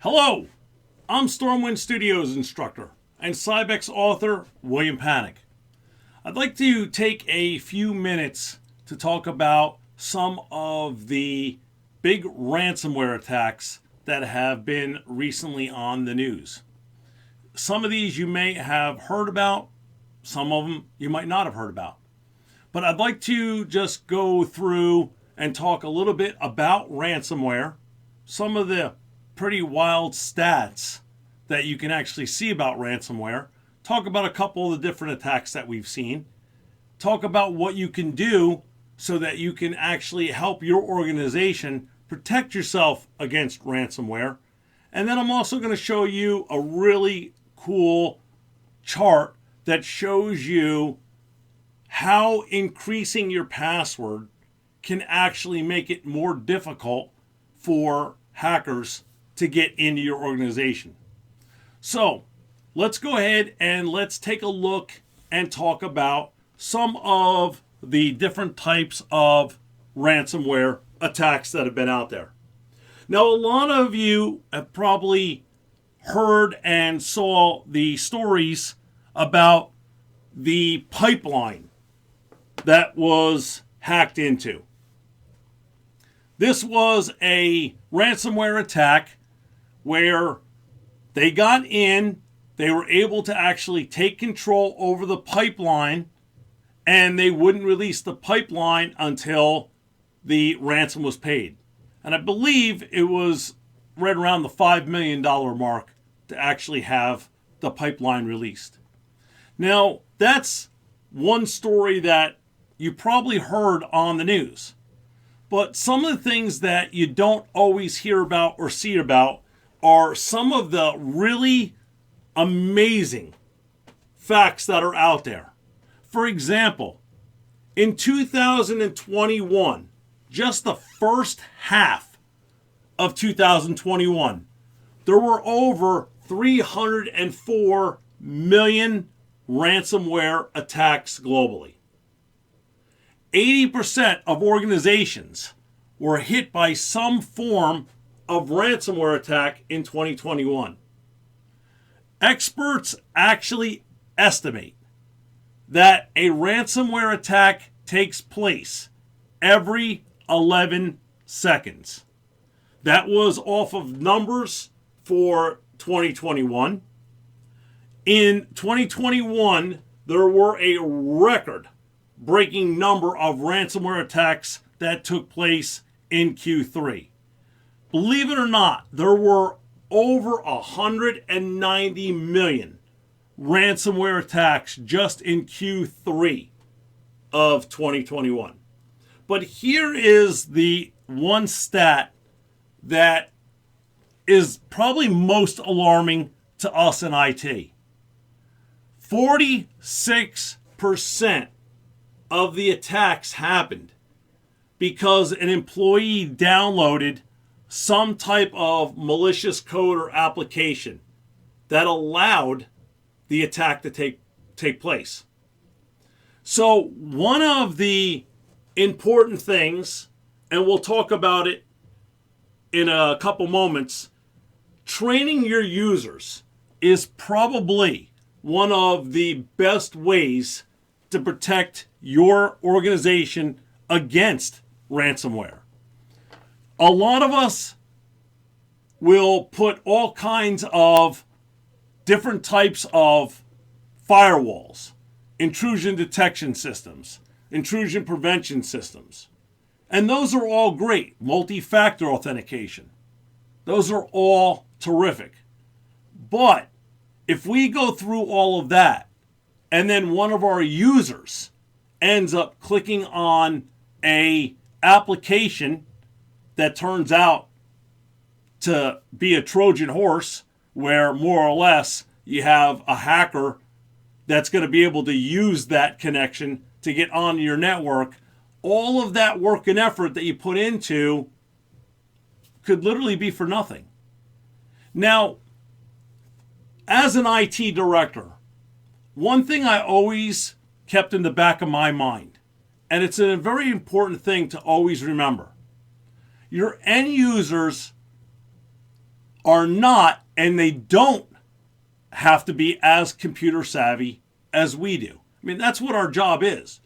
Hello, I'm StormWind Studios instructor and Cybex author William Panek. I'd like to take a few minutes to talk about some of the big ransomware attacks that have been recently on the news. Some of these you may have heard about, some of them you might not have heard about. But I'd like to just go through and talk a little bit about ransomware, some of the pretty wild stats that you can actually see about ransomware, talk about a couple of the different attacks that we've seen, talk about what you can do so that you can actually help your organization protect yourself against ransomware. And then I'm also going to show you a really cool chart that shows you how increasing your password can actually make it more difficult for hackers to get into your organization. So let's go ahead and let's take a look and talk about some of the different types of ransomware attacks that have been out there. Now, a lot of you have probably heard and saw the stories about the pipeline that was hacked into. This was a ransomware attack where they got in, they were able to actually take control over the pipeline, and they wouldn't release the pipeline until the ransom was paid. And I believe it was right around the $5 million mark to actually have the pipeline released. Now, that's one story that you probably heard on the news. But some of the things that you don't always hear about or see about are some of the really amazing facts that are out there. For example, in 2021, just the first half of 2021, there were over 304 million ransomware attacks globally. 80% of organizations were hit by some form of ransomware attack in 2021. Experts actually estimate that a ransomware attack takes place every 11 seconds. That was off of numbers for 2021. In 2021, there were a record-breaking number of ransomware attacks that took place in Q3. Believe it or not, there were over 190 million ransomware attacks just in Q3 of 2021. But here is the one stat that is probably most alarming to us in IT. 46% of the attacks happened because an employee downloaded some type of malicious code or application that allowed the attack to take place. So one of the important things, and we'll talk about it in a couple moments, training your users is probably one of the best ways to protect your organization against ransomware. A lot of us will put all kinds of different types of firewalls, intrusion detection systems, intrusion prevention systems. And those are all great. Multifactor authentication. Those are all terrific. But if we go through all of that and then one of our users ends up clicking on a application that turns out to be a Trojan horse, where more or less you have a hacker that's going to be able to use that connection to get on your network, all of that work and effort that you put into could literally be for nothing. Now, as an IT director, one thing I always kept in the back of my mind, and it's a very important thing to always remember, your end users are not, and they don't have to be as computer savvy as we do. I mean, that's what our job is.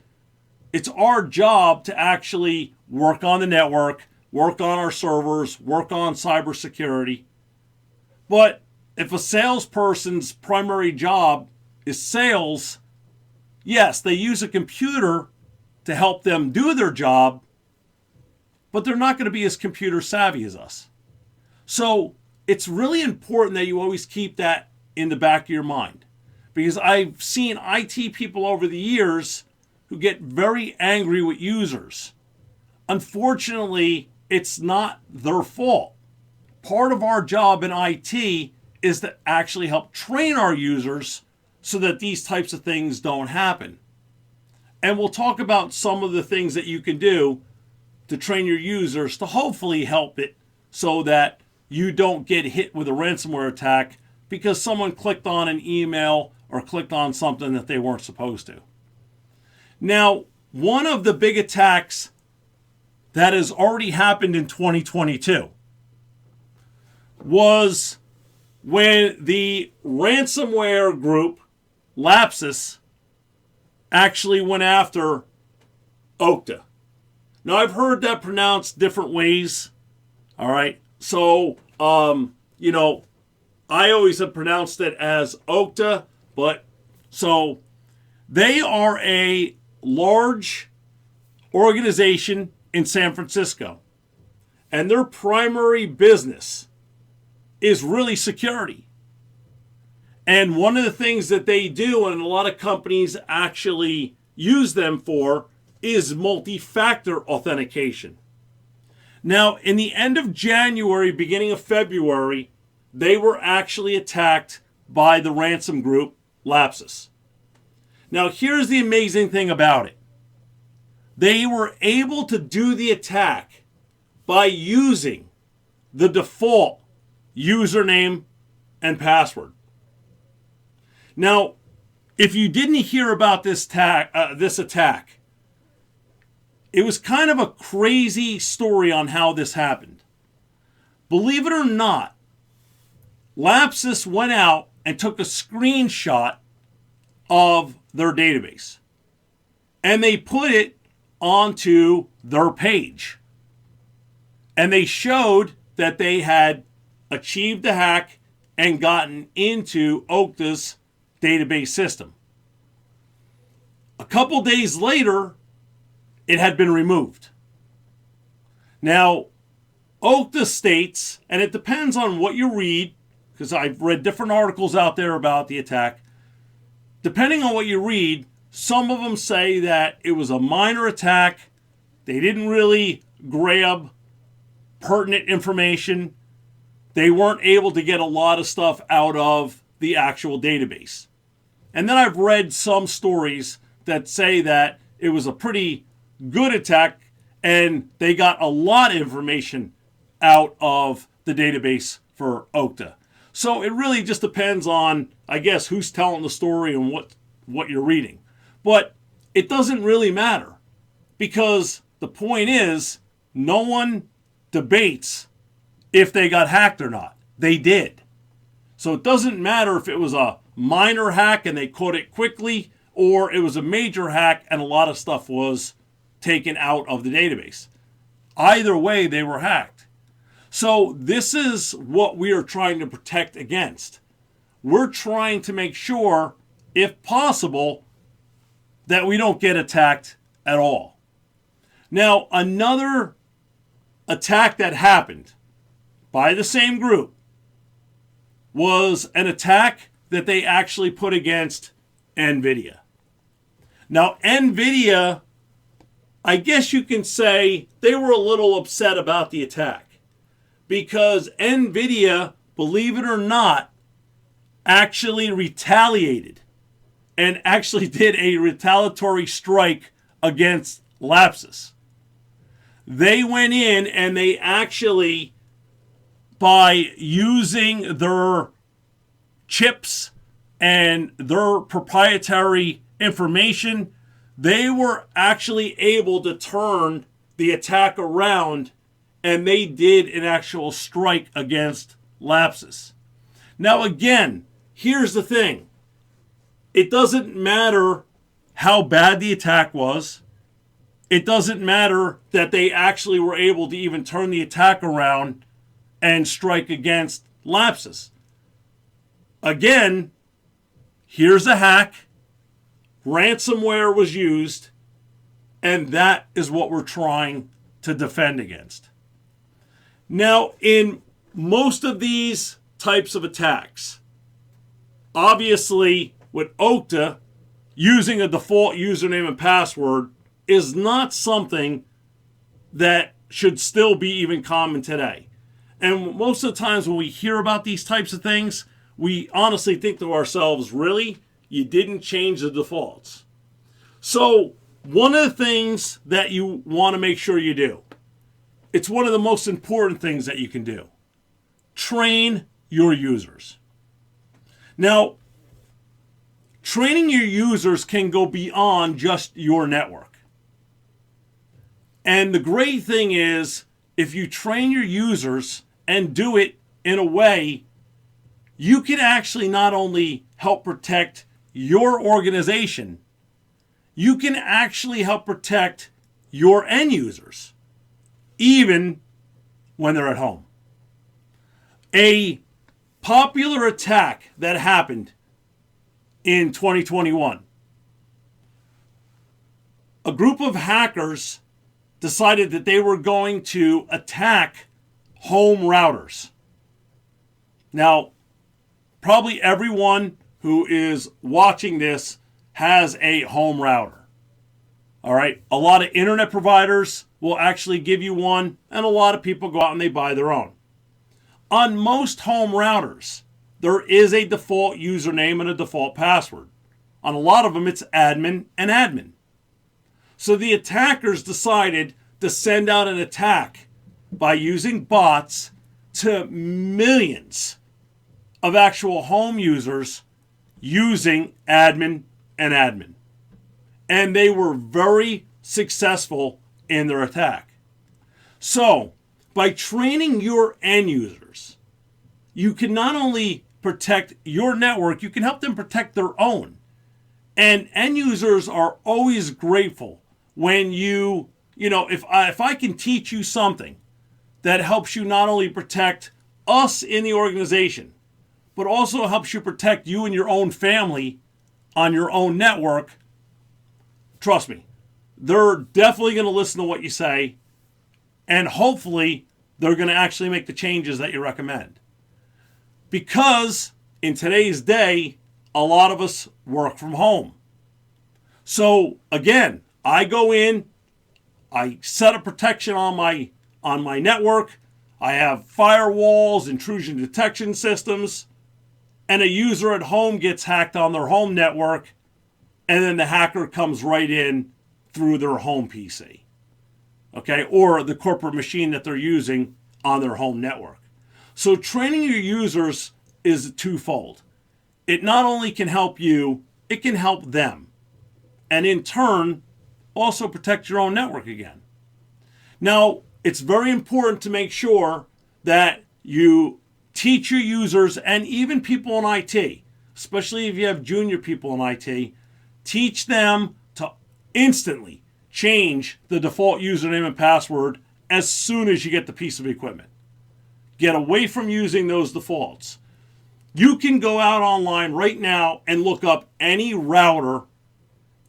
It's our job to actually work on the network, work on our servers, work on cybersecurity. But if a salesperson's primary job is sales, yes, they use a computer to help them do their job, but they're not going to be as computer savvy as us. So it's really important that you always keep that in the back of your mind, because I've seen IT people over the years who get very angry with users. Unfortunately, it's not their fault. Part of our job in IT is to actually help train our users so that these types of things don't happen. And we'll talk about some of the things that you can do to train your users to hopefully help it so that you don't get hit with a ransomware attack because someone clicked on an email or clicked on something that they weren't supposed to. Now, one of the big attacks that has already happened in 2022 was when the ransomware group Lapsus actually went after OKTA. Now, I've heard that pronounced different ways. All right. So, I always have pronounced it as OKTA, but so they are a large organization in San Francisco, and their primary business is really security. And one of the things that they do, and a lot of companies actually use them for, is multi-factor authentication. Now, in the end of January, beginning of February, they were actually attacked by the ransom group Lapsus. Now, here's the amazing thing about it. They were able to do the attack by using the default username and password. Now, if you didn't hear about this attack, it was kind of a crazy story on how this happened. Believe it or not, Lapsus went out and took a screenshot of their database, and they put it onto their page. And they showed that they had achieved the hack and gotten into OKTA's database system. A couple days later, it had been removed. Now, OKTA states, and it depends on what you read, because I've read different articles out there about the attack. Depending on what you read, some of them say that it was a minor attack. They didn't really grab pertinent information. They weren't able to get a lot of stuff out of the actual database. And then I've read some stories that say that it was a pretty good attack and they got a lot of information out of the database for OKTA. So it really just depends on, I guess, who's telling the story and what you're reading. But it doesn't really matter, because the point is, no one debates if they got hacked or not. They did. So it doesn't matter if it was a minor hack and they caught it quickly, or it was a major hack and a lot of stuff was taken out of the database. Either way, they were hacked. So this is what we are trying to protect against. We're trying to make sure, if possible, that we don't get attacked at all. Now, another attack that happened by the same group was an attack that they actually put against NVIDIA. Now, NVIDIA, I guess you can say they were a little upset about the attack, because NVIDIA, believe it or not, actually retaliated and actually did a retaliatory strike against Lapsus. They went in and they actually, by using their chips and their proprietary information, they were actually able to turn the attack around, and they did an actual strike against lapses. Now again, here's the thing. It doesn't matter how bad the attack was. It doesn't matter that they actually were able to even turn the attack around and strike against lapses. Again, here's a hack. Ransomware was used, and that is what we're trying to defend against. Now, in most of these types of attacks, obviously with OKTA, using a default username and password is not something that should still be even common today. And most of the times when we hear about these types of things, we honestly think to ourselves, really? You didn't change the defaults. So one of the things that you want to make sure you do, it's one of the most important things that you can do. Train your users. Now, training your users can go beyond just your network. And the great thing is, if you train your users and do it in a way, you can actually not only help protect your organization, you can actually help protect your end users, even when they're at home. A popular attack that happened in 2021. A group of hackers decided that they were going to attack home routers. Now, probably everyone who is watching this has a home router. All right. A lot of internet providers will actually give you one, and a lot of people go out and they buy their own. On most home routers, there is a default username and a default password. On a lot of them, it's admin and admin. So the attackers decided to send out an attack by using bots to millions of actual home users using admin and admin. And they were very successful in their attack. So, by training your end users, you can not only protect your network, you can help them protect their own. And end users are always grateful when if I can teach you something that helps you not only protect us in the organization, but also helps you protect you and your own family on your own network, trust me, they're definitely going to listen to what you say, and hopefully they're going to actually make the changes that you recommend. Because in today's day, a lot of us work from home. So again, I go in, I set up protection on my network, I have firewalls, intrusion detection systems, and a user at home gets hacked on their home network, and then the hacker comes right in through their home PC, okay, or the corporate machine that they're using on their home network. So training your users is twofold. It not only can help you, it can help them, and in turn, also protect your own network again. Now, it's very important to make sure that you teach your users and even people in IT, especially if you have junior people in IT, teach them to instantly change the default username and password as soon as you get the piece of equipment. Get away from using those defaults. You can go out online right now and look up any router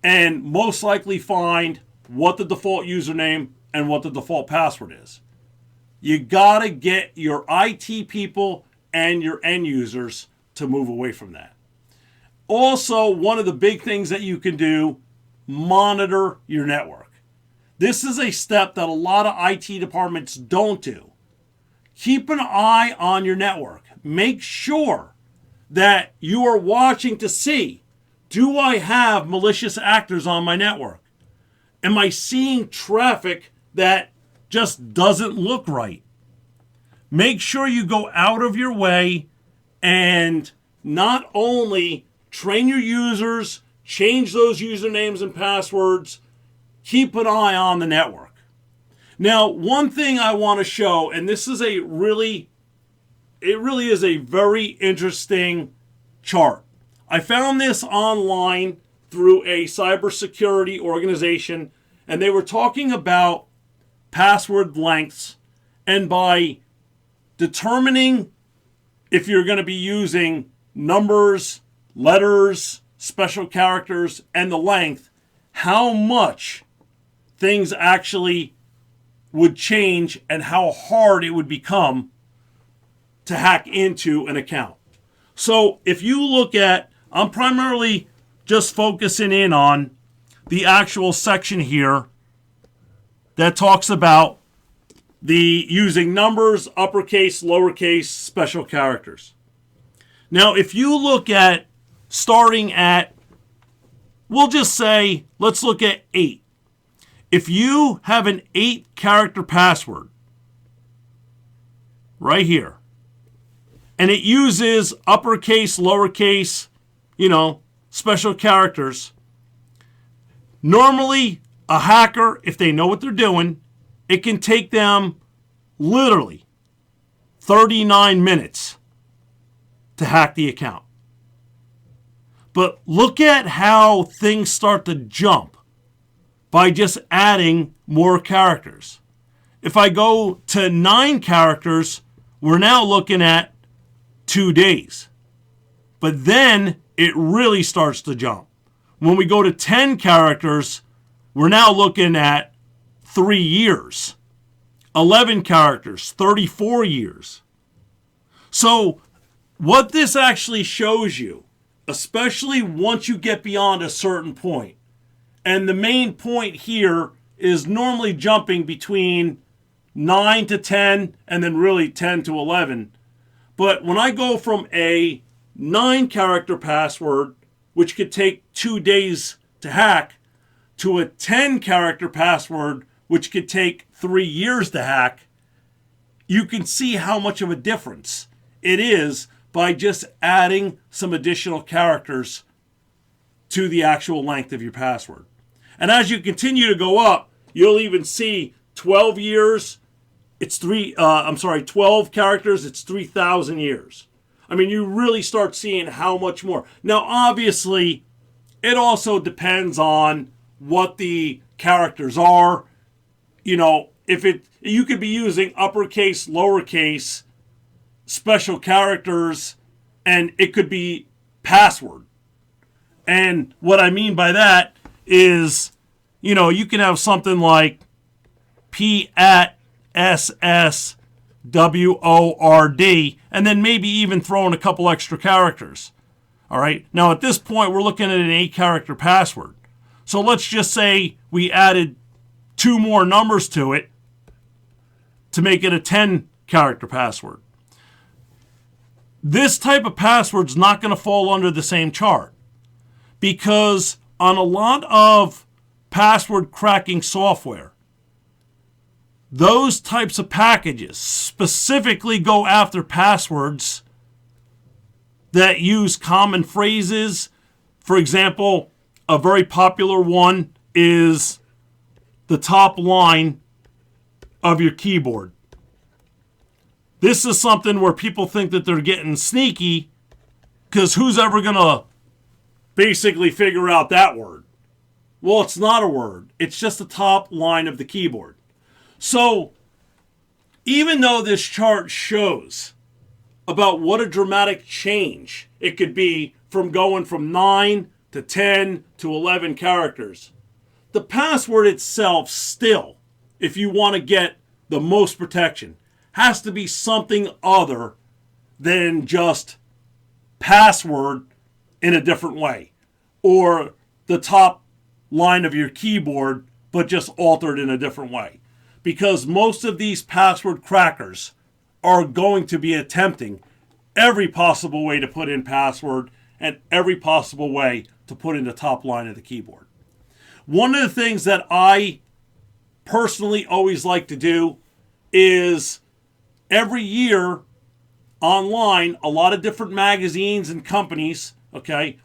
and most likely find what the default username and what the default password is. You gotta get your IT people and your end users to move away from that. Also, one of the big things that you can do, monitor your network. This is a step that a lot of IT departments don't do. Keep an eye on your network. Make sure that you are watching to see, do I have malicious actors on my network? Am I seeing traffic that just doesn't look right? Make sure you go out of your way and not only train your users, change those usernames and passwords, keep an eye on the network. Now, one thing I want to show, and this is a really it really is a very interesting chart. I found this online through a cybersecurity organization, and they were talking about password lengths, and by determining if you're going to be using numbers, letters, special characters, and the length, how much things actually would change and how hard it would become to hack into an account. So if you look at, I'm primarily just focusing in on the actual section here that talks about the using numbers, uppercase, lowercase, special characters. Now, if you look at starting at, we'll just say, let's look at 8. If you have an 8-character password right here, and it uses uppercase, lowercase, special characters, normally a hacker, if they know what they're doing, it can take them literally 39 minutes to hack the account. But look at how things start to jump by just adding more characters. If I go to 9 characters, we're now looking at 2 days. But then it really starts to jump. When we go to 10 characters, we're now looking at 3 years. 11 characters, 34 years. So what this actually shows you, especially once you get beyond a certain point, and the main point here is normally jumping between 9 to 10 and then really 10 to 11. But when I go from a 9-character password, which could take 2 days to hack, to a 10-character password, which could take 3 years to hack, you can see how much of a difference it is by just adding some additional characters to the actual length of your password. And as you continue to go up, you'll even see 12 years, it's 12 characters, it's 3,000 years. I mean, you really start seeing how much more. Now, obviously, it also depends on what the characters are. You could be using uppercase, lowercase, special characters, and it could be password. And what I mean by that is, you can have something like PASSWORD, and then maybe even throw in a couple extra characters. All right. Now, at this point, we're looking at an 8-character password. So let's just say we added 2 more numbers to it to make it a 10-character password. This type of password's not going to fall under the same chart, because on a lot of password cracking software, those types of packages specifically go after passwords that use common phrases. For example, a very popular one is the top line of your keyboard. This is something where people think that they're getting sneaky, because who's ever going to basically figure out that word? Well, it's not a word. It's just the top line of the keyboard. So, even though this chart shows about what a dramatic change it could be from going from 9 to 10 to 11 characters, the password itself still, if you want to get the most protection, has to be something other than just password in a different way, or the top line of your keyboard but just altered in a different way. Because most of these password crackers are going to be attempting every possible way to put in password and every possible way to put in the top line of the keyboard. One of the things that I personally always like to do is every year online, a lot of different magazines and companies,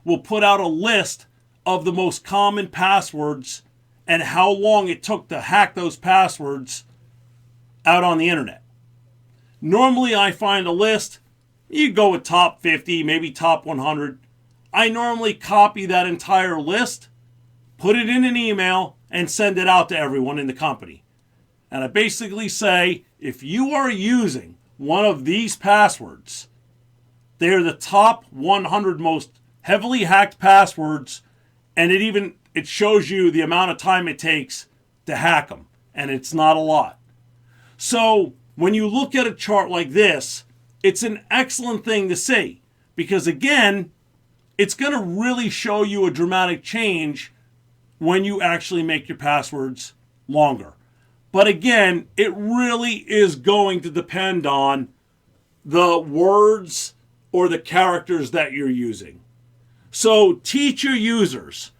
will put out a list of the most common passwords and how long it took to hack those passwords out on the internet. Normally, I find a list You go with top 50, maybe top 100. I normally copy that entire list, put it in an email, and send it out to everyone in the company. And I basically say, if you are using one of these passwords, they're the top 100 most heavily hacked passwords, and it shows you the amount of time it takes to hack them, and it's not a lot. So when you look at a chart like this, it's an excellent thing to see, because again, it's going to really show you a dramatic change when you actually make your passwords longer. But again, it really is going to depend on the words or the characters that you're using. So teach your users,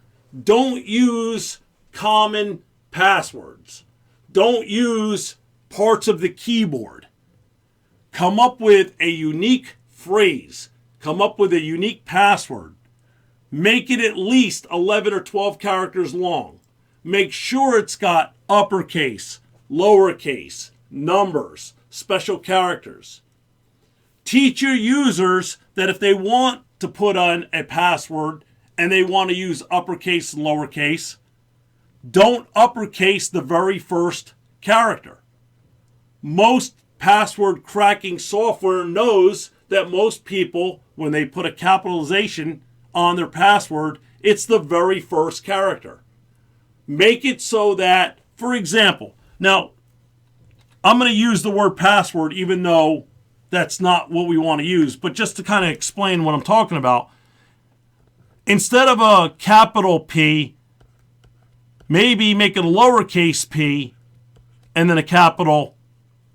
don't use common passwords. Don't use parts of the keyboard. Come up with a unique phrase. Come up with a unique password. Make it at least 11 or 12 characters long. Make sure it's got uppercase, lowercase, numbers, special characters. Teach your users that if they want to put on a password and they want to use uppercase and lowercase, don't uppercase the very first character. Most password cracking software knows that most people, when they put a capitalization on their password, it's the very first character. Make it so that, for example, now I'm going to use the word password even though that's not what we want to use, but just to kind of explain what I'm talking about, instead of a capital P, maybe make it a lowercase p and then a capital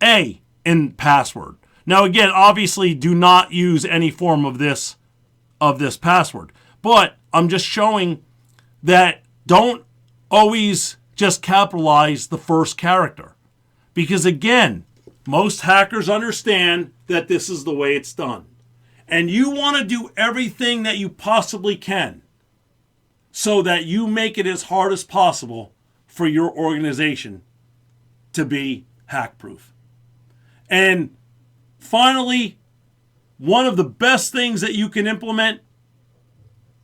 A in password. Now again, obviously do not use any form of this password. But I'm just showing that don't always just capitalize the first character. Because again, most hackers understand that this is the way it's done. And you want to do everything that you possibly can so that you make it as hard as possible for your organization to be hack-proof. And finally, one of the best things that you can implement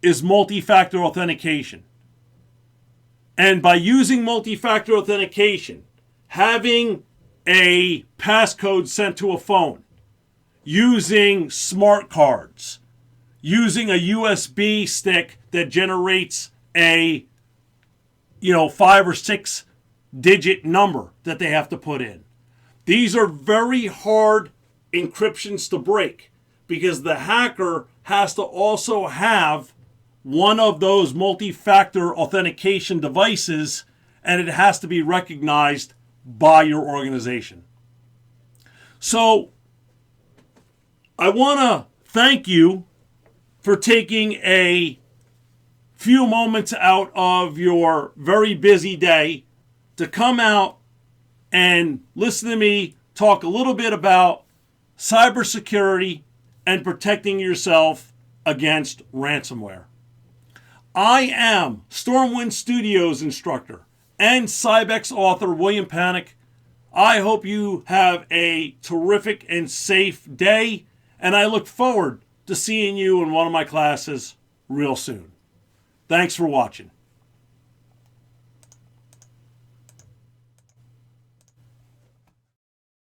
is multi-factor authentication. And by using multi-factor authentication, having a passcode sent to a phone, using smart cards, using a USB stick that generates a 5 or 6 digit number that they have to put in. These are very hard encryptions to break because the hacker has to also have one of those multi-factor authentication devices, and it has to be recognized by your organization. So I want to thank you for taking a few moments out of your very busy day to come out and listen to me talk a little bit about cybersecurity and protecting yourself against ransomware. I am StormWind Studios instructor and Cybex author William Panek. I hope you have a terrific and safe day, and I look forward to seeing you in one of my classes real soon. Thanks for watching.